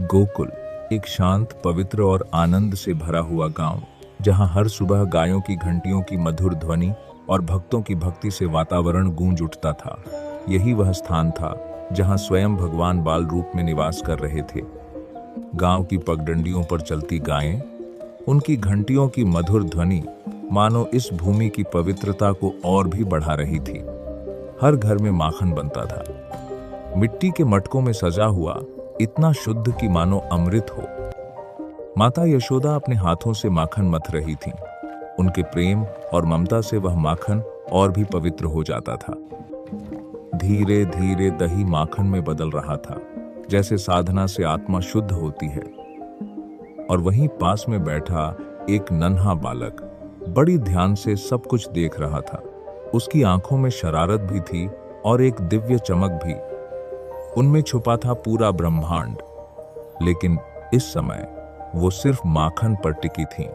गोकुल एक शांत, पवित्र और आनंद से भरा हुआ गांव, जहां हर सुबह गायों की घंटियों की मधुर ध्वनि और भक्तों की भक्ति से वातावरण गूंज उठता था। यही वह स्थान था जहां स्वयं भगवान बाल रूप में निवास कर रहे थे। गांव की पगडंडियों पर चलती गायें, उनकी घंटियों की मधुर ध्वनि मानो इस भूमि की पवित्रता को और भी बढ़ा रही थी। हर घर में माखन बनता था, मिट्टी के मटकों में सजा हुआ, इतना शुद्ध कि मानो अमृत हो। माता यशोदा अपने हाथों से माखन मथ रही थीं। उनके प्रेम और ममता से वह माखन और भी पवित्र हो जाता था। धीरे धीरे दही माखन में बदल रहा था, जैसे साधना से आत्मा शुद्ध होती है। और वहीं पास में बैठा एक नन्हा बालक बड़ी ध्यान से सब कुछ देख रहा था। उसकी आंखों में शरारत भी थी और एक दिव्य चमक भी। उनमें छुपा था पूरा ब्रह्मांड। लेकिन इस समय वो सिर्फ माखन पर टिकी थी।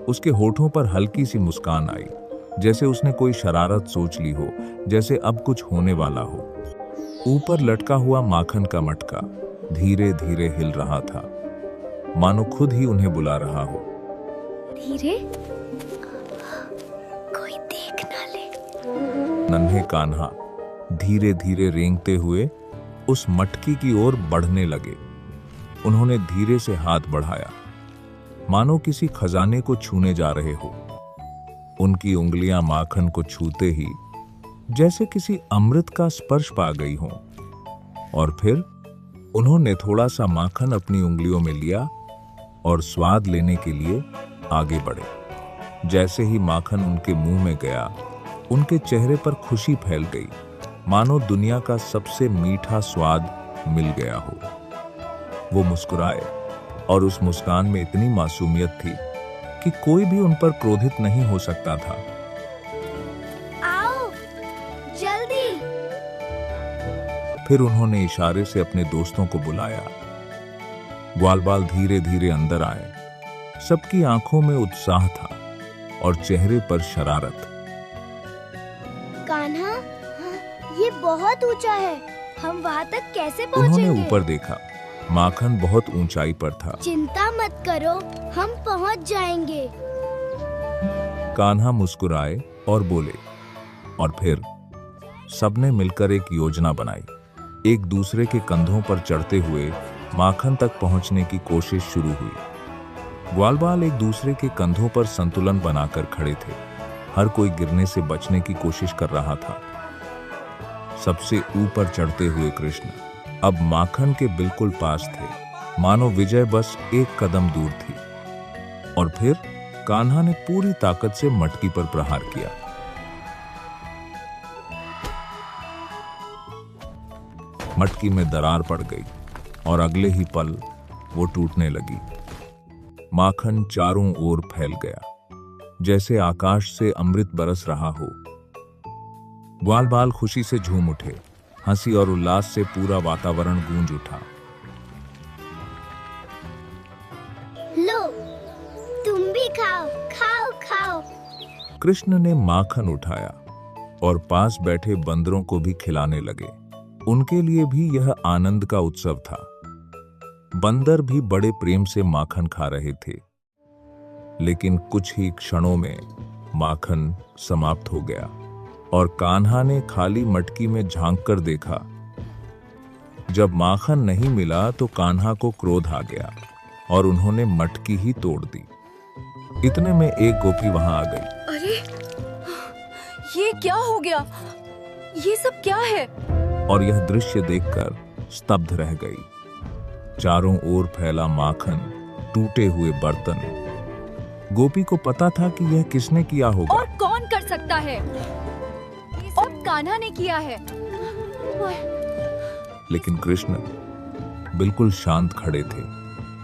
उसके होठों पर हल्की सी मुस्कान आई, जैसे उसने कोई शरारत सोच ली हो, जैसे अब कुछ होने वाला हो। ऊपर लटका हुआ माखन का मटका धीरे धीरे हिल रहा था, मानो खुद ही उन्हें बुला रहा हो। धीरे, कोई देख ना ले। नन्हे कान्हा धीरे धीरे रेंगते हुए उस मटकी की ओर बढ़ने लगे। उन्होंने धीरे से हाथ बढ़ाया, मानो किसी खजाने को छूने जा रहे हो। उनकी उंगलियां माखन को छूते ही जैसे किसी अमृत का स्पर्श पा गई हों। और फिर उन्होंने थोड़ा सा माखन अपनी उंगलियों में लिया और स्वाद लेने के लिए आगे बढ़े। जैसे ही माखन उनके मुंह में गया, उनके चेहरे पर खुशी फैल गई, मानो दुनिया का सबसे मीठा स्वाद मिल गया हो। वो मुस्कुराए और उस मुस्कान में इतनी मासूमियत थी कि कोई भी उन पर क्रोधित नहीं हो सकता था। आओ, जल्दी। फिर उन्होंने इशारे से अपने दोस्तों को बुलाया। ग्वालबाल धीरे धीरे अंदर आए। सबकी आंखों में उत्साह था और चेहरे पर शरारत। कान्हा, ये बहुत ऊंचा है, हम वहां तक कैसे पहुंचेंगे? उन्होंने ऊपर देखा, माखन बहुत ऊंचाई पर था। चिंता मत करो, हम पहुंच जाएंगे। कान्हा मुस्कुराए और बोले। और फिर सबने मिलकर एक योजना बनाई। एक दूसरे के कंधों पर चढ़ते हुए माखन तक पहुंचने की कोशिश शुरू हुई। ग्वालबाल एक दूसरे के कंधों पर संतुलन बनाकर खड़े थे। हर कोई गिरने से बचने की कोशिश कर रहा था। सबसे ऊपर चढ़ते हुए कृष्ण अब माखन के बिल्कुल पास थे, मानो विजय बस एक कदम दूर थी। और फिर कान्हा ने पूरी ताकत से मटकी पर प्रहार किया। मटकी में दरार पड़ गई और अगले ही पल वो टूटने लगी। माखन चारों ओर फैल गया, जैसे आकाश से अमृत बरस रहा हो। ग्वालबाल खुशी से झूम उठे। हंसी और उल्लास से पूरा वातावरण गूंज उठा। लो, तुम भी खाओ, खाओ खाओ। कृष्ण ने माखन उठाया और पास बैठे बंदरों को भी खिलाने लगे। उनके लिए भी यह आनंद का उत्सव था। बंदर भी बड़े प्रेम से माखन खा रहे थे। लेकिन कुछ ही क्षणों में माखन समाप्त हो गया और कान्हा ने खाली मटकी में झांक कर देखा। जब माखन नहीं मिला तो कान्हा को क्रोध आ गया और उन्होंने मटकी ही तोड़ दी। इतने में एक गोपी वहां आ गई। अरे, ये क्या हो गया? ये सब क्या है? और यह दृश्य देखकर स्तब्ध रह गई। चारों ओर फैला माखन, टूटे हुए बर्तन। गोपी को पता था कि यह किसने किया होगा। और कौन कर सकता है? और कान्हा ने किया है। लेकिन कृष्ण बिल्कुल शांत खड़े थे,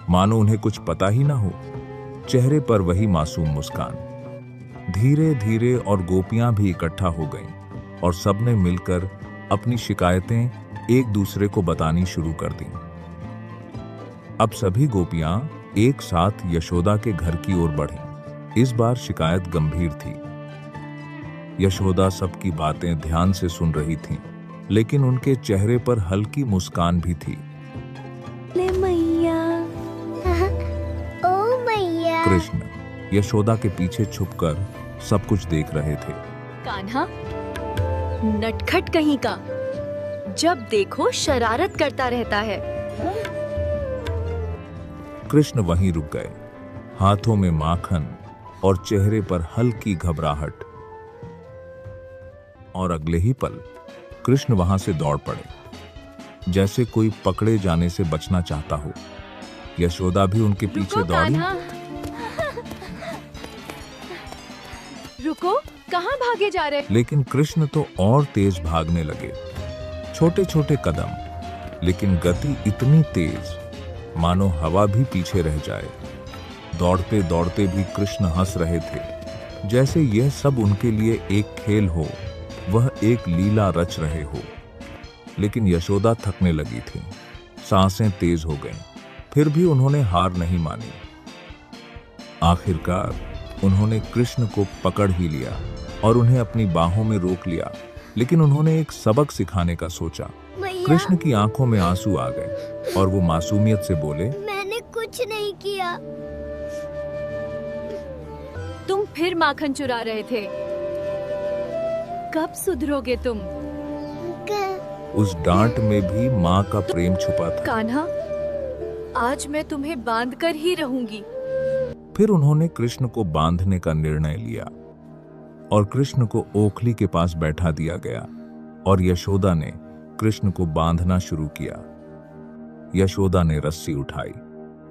मानो उन्हें कुछ पता ही ना हो। चेहरे पर वही मासूम मुस्कान। धीरे धीरे और गोपियां भी इकट्ठा हो गईं और सबने मिलकर अपनी शिकायतें एक दूसरे को बतानी शुरू कर दी। अब सभी गोपियां एक साथ यशोदा के घर की ओर बढ़ीं। इस बार शिकायत गंभीर थी। यशोदा सबकी बातें ध्यान से सुन रही थीं, लेकिन उनके चेहरे पर हल्की मुस्कान भी थी। ले मैया, कृष्ण यशोदा के पीछे छुपकर सब कुछ देख रहे थे। कान्हा, नटखट कहीं का, जब देखो शरारत करता रहता है। कृष्ण वहीं रुक गए, हाथों में माखन और चेहरे पर हल्की घबराहट। और अगले ही पल कृष्ण वहां से दौड़ पड़े, जैसे कोई पकड़े जाने से बचना चाहता हो। यशोदा भी उनके पीछे रुको दौड़ी। कान्हा, रुको, कहाँ भागे जा रहे? लेकिन कृष्ण तो और तेज भागने लगे, छोटे छोटे कदम, लेकिन गति इतनी तेज मानो हवा भी पीछे रह जाए। दौड़ते दौड़ते भी कृष्ण हंस रहे थे, जैसे यह सब उनके लिए एक खेल हो, वह एक लीला रच रहे हो। लेकिन यशोदा थकने लगी थी, सांसें तेज हो गईं, फिर भी उन्होंने हार नहीं मानी। आखिरकार उन्होंने कृष्ण को पकड़ ही लिया और उन्हें अपनी बाहों में रोक लिया। लेकिन उन्होंने एक सबक सिखाने का सोचा। भैया, कृष्ण की आंखों में आंसू आ गए और वो मासूमियत से बोले, मैंने कुछ नहीं किया। तुम फिर माखन चुरा रहे थे। कब सुधरोगे तुम? उस डांट में भी माँ का प्रेम छुपा था। कान्हा, आज मैं तुम्हें बांध कर ही रहूंगी। फिर उन्होंने कृष्ण को बांधने का निर्णय लिया और कृष्ण को ओखली के पास बैठा दिया गया और यशोदा ने कृष्ण को बांधना शुरू किया। यशोदा ने रस्सी उठाई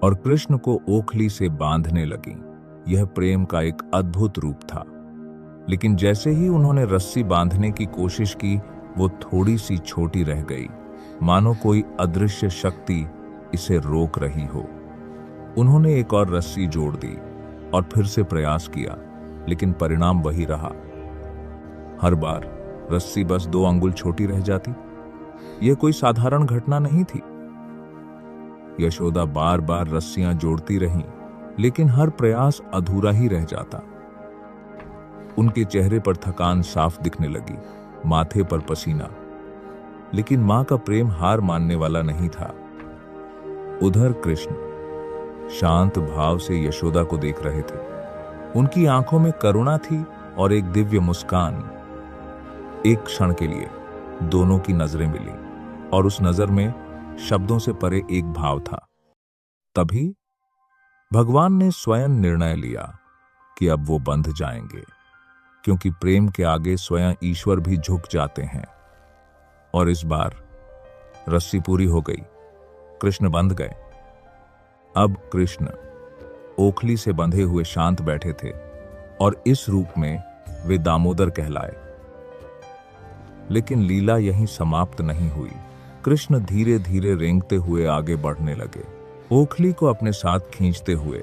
और कृष्ण को ओखली से बांधने लगी। यह प्रेम का एक अद्भुत रूप था। लेकिन जैसे ही उन्होंने रस्सी बांधने की कोशिश की, वो थोड़ी सी छोटी रह गई, मानो कोई अदृश्य शक्ति इसे रोक रही हो। उन्होंने एक और रस्सी जोड़ दी और फिर से प्रयास किया, लेकिन परिणाम वही रहा। हर बार रस्सी बस 2 अंगुल छोटी रह जाती। यह कोई साधारण घटना नहीं थी। यशोदा बार बार रस्सियां जोड़ती रहीं, लेकिन हर प्रयास अधूरा ही रह जाता। उनके चेहरे पर थकान साफ दिखने लगी, माथे पर पसीना। लेकिन मां का प्रेम हार मानने वाला नहीं था। उधर कृष्ण शांत भाव से यशोदा को देख रहे थे। उनकी आंखों में करुणा थी और एक दिव्य मुस्कान। एक क्षण के लिए दोनों की नजरें मिली और उस नजर में शब्दों से परे एक भाव था। तभी भगवान ने स्वयं निर्णय लिया कि अब वो बंध जाएंगे, क्योंकि प्रेम के आगे स्वयं ईश्वर भी झुक जाते हैं। और इस बार रस्सी पूरी हो गई, कृष्ण बंध गए। अब कृष्ण ओखली से बंधे हुए शांत बैठे थे और इस रूप में वे दामोदर कहलाए। लेकिन लीला यहीं समाप्त नहीं हुई। कृष्ण धीरे धीरे रेंगते हुए आगे बढ़ने लगे, ओखली को अपने साथ खींचते हुए।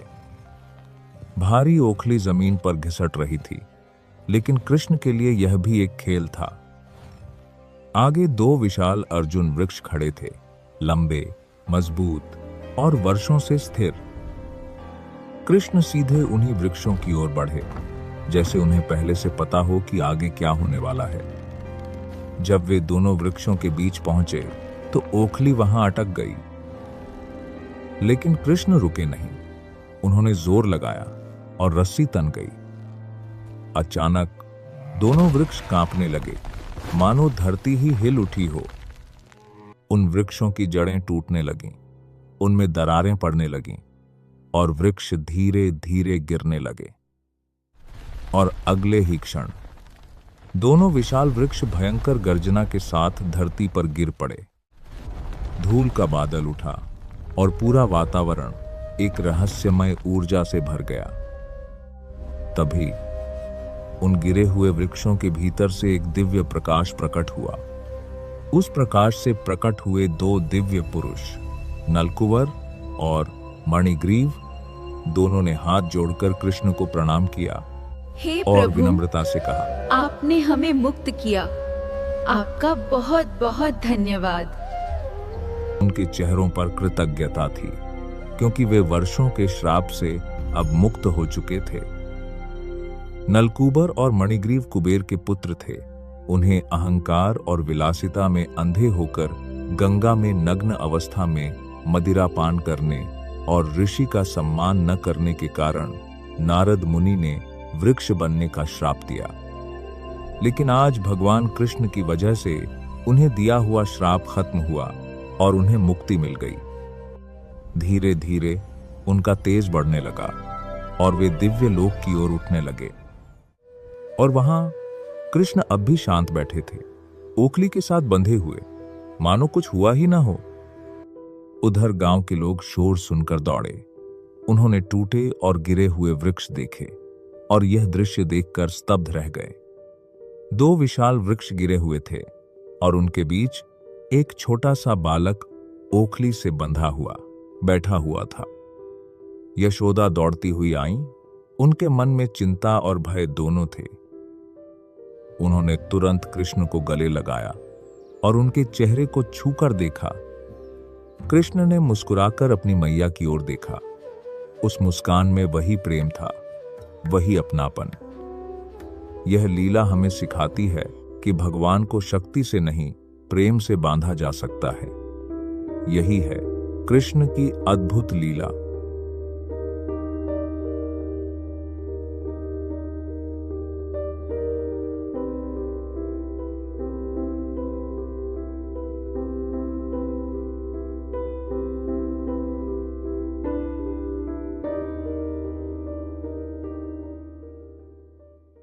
भारी ओखली जमीन पर घिसट रही थी, लेकिन कृष्ण के लिए यह भी एक खेल था। आगे 2 विशाल अर्जुन वृक्ष खड़े थे, लंबे, मजबूत और वर्षों से स्थिर। कृष्ण सीधे उन्हीं वृक्षों की ओर बढ़े, जैसे उन्हें पहले से पता हो कि आगे क्या होने वाला है। जब वे दोनों वृक्षों के बीच पहुंचे तो ओखली वहां अटक गई। लेकिन कृष्ण रुके नहीं। उन्होंने जोर लगाया और रस्सी तन गई। अचानक दोनों वृक्ष कांपने लगे, मानो धरती ही हिल उठी हो। उन वृक्षों की जड़ें टूटने लगीं, उनमें दरारें पड़ने लगीं और वृक्ष धीरे धीरे गिरने लगे। और अगले ही क्षण दोनों विशाल वृक्ष भयंकर गर्जना के साथ धरती पर गिर पड़े। धूल का बादल उठा और पूरा वातावरण एक रहस्यमय ऊर्जा से भर गया। तभी उन गिरे हुए वृक्षों के भीतर से एक दिव्य प्रकाश प्रकट हुआ। उस प्रकाश से प्रकट हुए 2 दिव्य पुरुष, नलकुवर और मणिग्रीव। दोनों ने हाथ जोड़कर कृष्ण को प्रणाम किया हे और प्रभु, विनम्रता से कहा, आपने हमें मुक्त किया। आपका बहुत बहुत धन्यवाद। उनके चेहरों पर कृतज्ञता थी, क्योंकि वे वर्षों के श्राप से अब मुक्त हो चुके थे। नलकूबर और मणिग्रीव कुबेर के पुत्र थे। उन्हें अहंकार और विलासिता में अंधे होकर गंगा में नग्न अवस्था में मदिरा पान करने और ऋषि का सम्मान न करने के कारण नारद मुनि ने वृक्ष बनने का श्राप दिया। लेकिन आज भगवान कृष्ण की वजह से उन्हें दिया हुआ श्राप खत्म हुआ और उन्हें मुक्ति मिल गई। धीरे धीरे उनका तेज बढ़ने लगा और वे दिव्य लोक की ओर उठने लगे। और वहां कृष्ण अब भी शांत बैठे थे, ओखली के साथ बंधे हुए, मानो कुछ हुआ ही ना हो। उधर गांव के लोग शोर सुनकर दौड़े। उन्होंने टूटे और गिरे हुए वृक्ष देखे और यह दृश्य देखकर स्तब्ध रह गए। 2 विशाल वृक्ष गिरे हुए थे और उनके बीच एक छोटा सा बालक ओखली से बंधा हुआ बैठा हुआ था। यशोदा दौड़ती हुई आई। उनके मन में चिंता और भय दोनों थे। उन्होंने तुरंत कृष्ण को गले लगाया और उनके चेहरे को छूकर देखा। कृष्ण ने मुस्कुराकर अपनी मैया की ओर देखा। उस मुस्कान में वही प्रेम था, वही अपनापन। यह लीला हमें सिखाती है कि भगवान को शक्ति से नहीं, प्रेम से बांधा जा सकता है। यही है कृष्ण की अद्भुत लीला।